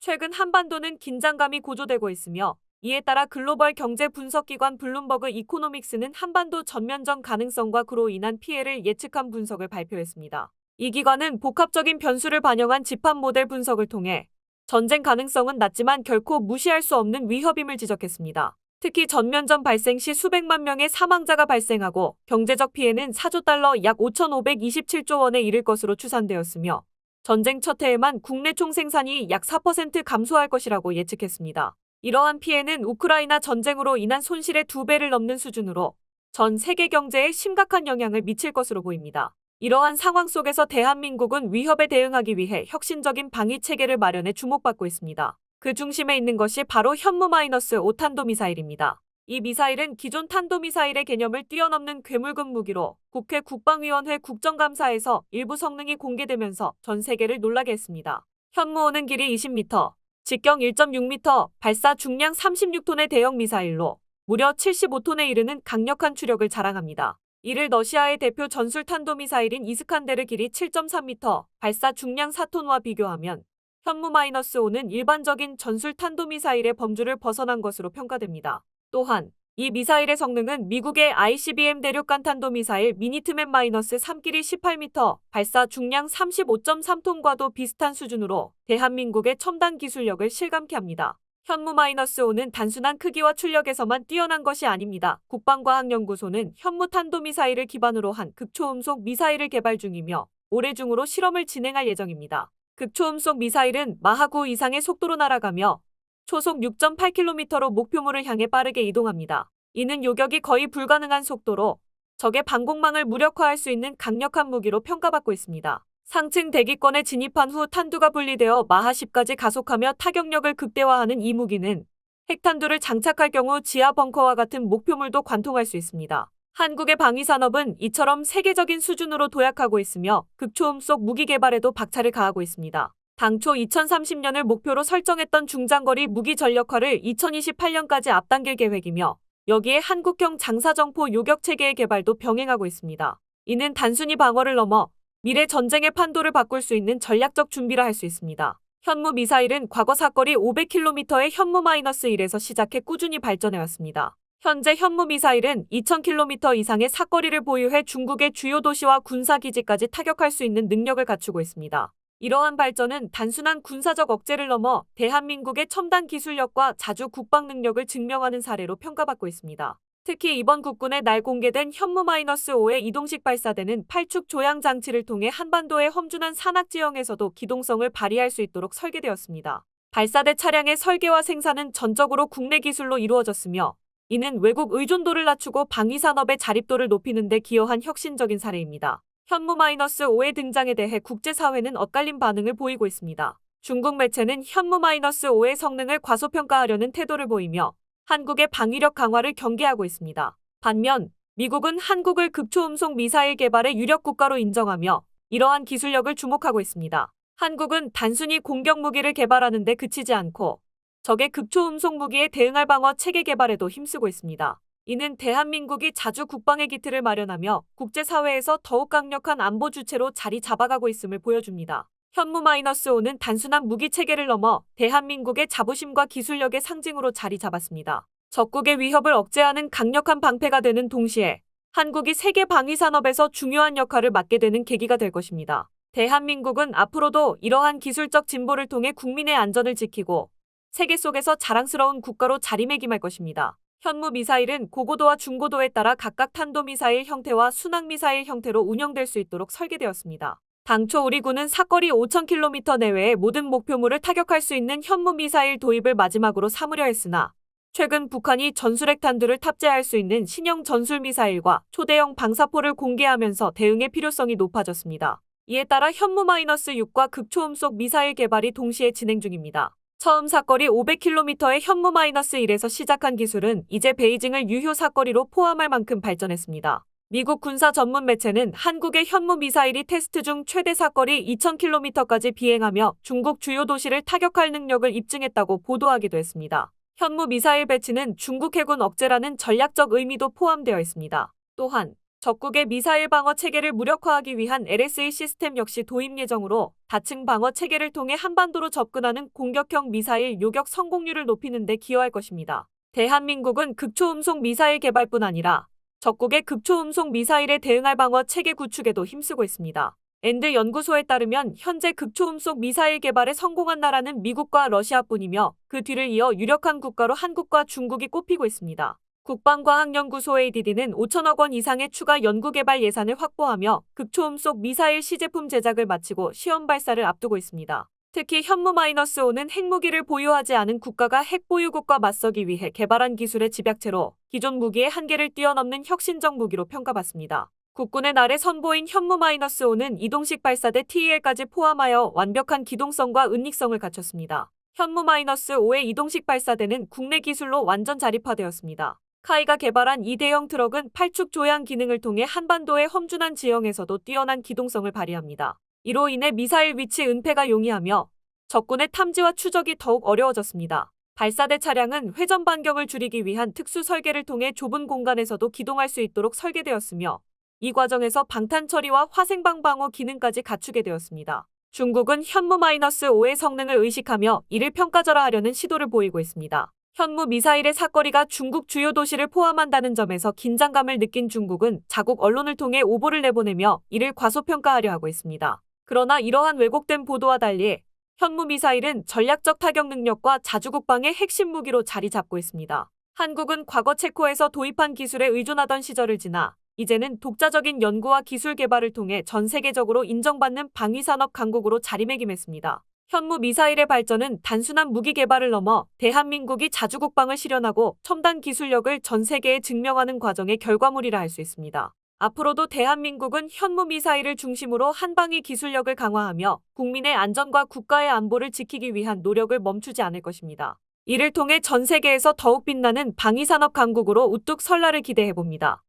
최근 한반도는 긴장감이 고조되고 있으며 이에 따라 글로벌 경제 분석기관 블룸버그 이코노믹스는 한반도 전면전 가능성과 그로 인한 피해를 예측한 분석을 발표했습니다. 이 기관은 복합적인 변수를 반영한 집합 모델 분석을 통해 전쟁 가능성은 낮지만 결코 무시할 수 없는 위협임을 지적했습니다. 특히 전면전 발생 시 수백만 명의 사망자가 발생하고 경제적 피해는 4조 달러 약 5,527조 원에 이를 것으로 추산되었으며 전쟁 첫 해에만 국내 총생산이 약 4% 감소할 것이라고 예측했습니다. 이러한 피해는 우크라이나 전쟁으로 인한 손실의 2배를 넘는 수준으로 전 세계 경제에 심각한 영향을 미칠 것으로 보입니다. 이러한 상황 속에서 대한민국은 위협에 대응하기 위해 혁신적인 방위 체계를 마련해 주목받고 있습니다. 그 중심에 있는 것이 바로 현무-5 탄도미사일입니다. 이 미사일은 기존 탄도미사일의 개념을 뛰어넘는 괴물급 무기로 국회 국방위원회 국정감사에서 일부 성능이 공개되면서 전 세계를 놀라게 했습니다. 현무-5는 길이 20m, 직경 1.6m, 발사 중량 36톤의 대형 미사일로 무려 75톤에 이르는 강력한 추력을 자랑합니다. 이를 러시아의 대표 전술 탄도미사일인 이스칸데르 길이 7.3m, 발사 중량 4톤과 비교하면 현무-5는 일반적인 전술 탄도미사일의 범주를 벗어난 것으로 평가됩니다. 또한 이 미사일의 성능은 미국의 ICBM 대륙간 탄도미사일 미니트맨-3 길이 18m, 발사 중량 35.3톤과도 비슷한 수준으로 대한민국의 첨단 기술력을 실감케 합니다. 현무-5는 단순한 크기와 출력에서만 뛰어난 것이 아닙니다. 국방과학연구소는 현무 탄도미사일을 기반으로 한 극초음속 미사일을 개발 중이며 올해 중으로 실험을 진행할 예정입니다. 극초음속 미사일은 마하 9 이상의 속도로 날아가며 초속 6.8km로 목표물을 향해 빠르게 이동합니다. 이는 요격이 거의 불가능한 속도로 적의 방공망을 무력화할 수 있는 강력한 무기로 평가받고 있습니다. 상층 대기권에 진입한 후 탄두가 분리되어 마하 10까지 가속하며 타격력을 극대화하는 이 무기는 핵탄두를 장착할 경우 지하 벙커와 같은 목표물도 관통할 수 있습니다. 한국의 방위산업은 이처럼 세계적인 수준으로 도약하고 있으며 극초음속 무기 개발에도 박차를 가하고 있습니다. 당초 2030년을 목표로 설정했던 중장거리 무기 전력화를 2028년까지 앞당길 계획이며 여기에 한국형 장사정포 요격체계의 개발도 병행하고 있습니다. 이는 단순히 방어를 넘어 미래 전쟁의 판도를 바꿀 수 있는 전략적 준비라 할 수 있습니다. 현무 미사일은 과거 사거리 500km의 현무-1에서 시작해 꾸준히 발전해왔습니다. 현재 현무 미사일은 2000km 이상의 사거리를 보유해 중국의 주요 도시와 군사기지까지 타격할 수 있는 능력을 갖추고 있습니다. 이러한 발전은 단순한 군사적 억제를 넘어 대한민국의 첨단 기술력과 자주 국방 능력을 증명하는 사례로 평가받고 있습니다. 특히 이번 국군의 날 공개된 현무-5의 이동식 발사대는 8축 조향 장치를 통해 한반도의 험준한 산악 지형에서도 기동성을 발휘할 수 있도록 설계되었습니다. 발사대 차량의 설계와 생산은 전적으로 국내 기술로 이루어졌으며 이는 외국 의존도를 낮추고 방위산업의 자립도를 높이는 데 기여한 혁신적인 사례입니다. 현무-5의 등장에 대해 국제사회는 엇갈린 반응을 보이고 있습니다. 중국 매체는 현무-5의 성능을 과소평가하려는 태도를 보이며 한국의 방위력 강화를 경계하고 있습니다. 반면 미국은 한국을 극초음속 미사일 개발의 유력 국가로 인정하며 이러한 기술력을 주목하고 있습니다. 한국은 단순히 공격 무기를 개발하는 데 그치지 않고 적의 극초음속 무기에 대응할 방어 체계 개발에도 힘쓰고 있습니다. 이는 대한민국이 자주 국방의 기틀을 마련하며 국제사회에서 더욱 강력한 안보 주체로 자리 잡아가고 있음을 보여줍니다. 현무-5는 단순한 무기 체계를 넘어 대한민국의 자부심과 기술력의 상징으로 자리 잡았습니다. 적국의 위협을 억제하는 강력한 방패가 되는 동시에 한국이 세계 방위산업에서 중요한 역할을 맡게 되는 계기가 될 것입니다. 대한민국은 앞으로도 이러한 기술적 진보를 통해 국민의 안전을 지키고 세계 속에서 자랑스러운 국가로 자리매김할 것입니다. 현무 미사일은 고고도와 중고도에 따라 각각 탄도미사일 형태와 순항미사일 형태로 운영될 수 있도록 설계되었습니다. 당초 우리 군은 사거리 5000km 내외의 모든 목표물을 타격할 수 있는 현무 미사일 도입을 마지막으로 삼으려 했으나 최근 북한이 전술핵 탄두를 탑재할 수 있는 신형 전술미사일과 초대형 방사포를 공개하면서 대응의 필요성이 높아졌습니다. 이에 따라 현무-6과 극초음속 미사일 개발이 동시에 진행 중입니다. 처음 사거리 500km의 현무-1에서 시작한 기술은 이제 베이징을 유효 사거리로 포함할 만큼 발전했습니다. 미국 군사 전문 매체는 한국의 현무 미사일이 테스트 중 최대 사거리 2000km까지 비행하며 중국 주요 도시를 타격할 능력을 입증했다고 보도하기도 했습니다. 현무 미사일 배치는 중국 해군 억제라는 전략적 의미도 포함되어 있습니다. 또한 적국의 미사일 방어 체계를 무력화하기 위한 LSA 시스템 역시 도입 예정으로 다층 방어 체계를 통해 한반도로 접근하는 공격형 미사일 요격 성공률을 높이는 데 기여할 것입니다. 대한민국은 극초음속 미사일 개발뿐 아니라 적국의 극초음속 미사일에 대응할 방어 체계 구축에도 힘쓰고 있습니다. 앤드 연구소에 따르면 현재 극초음속 미사일 개발에 성공한 나라는 미국과 러시아뿐이며 그 뒤를 이어 유력한 국가로 한국과 중국이 꼽히고 있습니다. 국방과학연구소 ADD는 5천억 원 이상의 추가 연구개발 예산을 확보하며 극초음속 미사일 시제품 제작을 마치고 시험 발사를 앞두고 있습니다. 특히 현무-5는 핵무기를 보유하지 않은 국가가 핵보유국과 맞서기 위해 개발한 기술의 집약체로 기존 무기의 한계를 뛰어넘는 혁신적 무기로 평가받습니다. 국군의 날에 선보인 현무-5는 이동식 발사대 TEL까지 포함하여 완벽한 기동성과 은닉성을 갖췄습니다. 현무-5의 이동식 발사대는 국내 기술로 완전 자립화되었습니다. 카이가 개발한 이 대형 트럭은 8축 조향 기능을 통해 한반도의 험준한 지형에서도 뛰어난 기동성을 발휘합니다. 이로 인해 미사일 위치 은폐가 용이하며 적군의 탐지와 추적이 더욱 어려워졌습니다. 발사대 차량은 회전 반경을 줄이기 위한 특수 설계를 통해 좁은 공간에서도 기동할 수 있도록 설계되었으며 이 과정에서 방탄 처리와 화생방 방어 기능까지 갖추게 되었습니다. 중국은 현무-5의 성능을 의식하며 이를 평가절하하려는 시도를 보이고 있습니다. 현무 미사일의 사거리가 중국 주요 도시를 포함한다는 점에서 긴장감을 느낀 중국은 자국 언론을 통해 오보를 내보내며 이를 과소평가하려 하고 있습니다. 그러나 이러한 왜곡된 보도와 달리 현무 미사일은 전략적 타격 능력과 자주국방의 핵심 무기로 자리 잡고 있습니다. 한국은 과거 체코에서 도입한 기술에 의존하던 시절을 지나 이제는 독자적인 연구와 기술 개발을 통해 전 세계적으로 인정받는 방위산업 강국으로 자리매김했습니다. 현무 미사일의 발전은 단순한 무기 개발을 넘어 대한민국이 자주국방을 실현하고 첨단 기술력을 전 세계에 증명하는 과정의 결과물이라 할 수 있습니다. 앞으로도 대한민국은 현무 미사일을 중심으로 한방위 기술력을 강화하며 국민의 안전과 국가의 안보를 지키기 위한 노력을 멈추지 않을 것입니다. 이를 통해 전 세계에서 더욱 빛나는 방위산업 강국으로 우뚝 설 날을 기대해봅니다.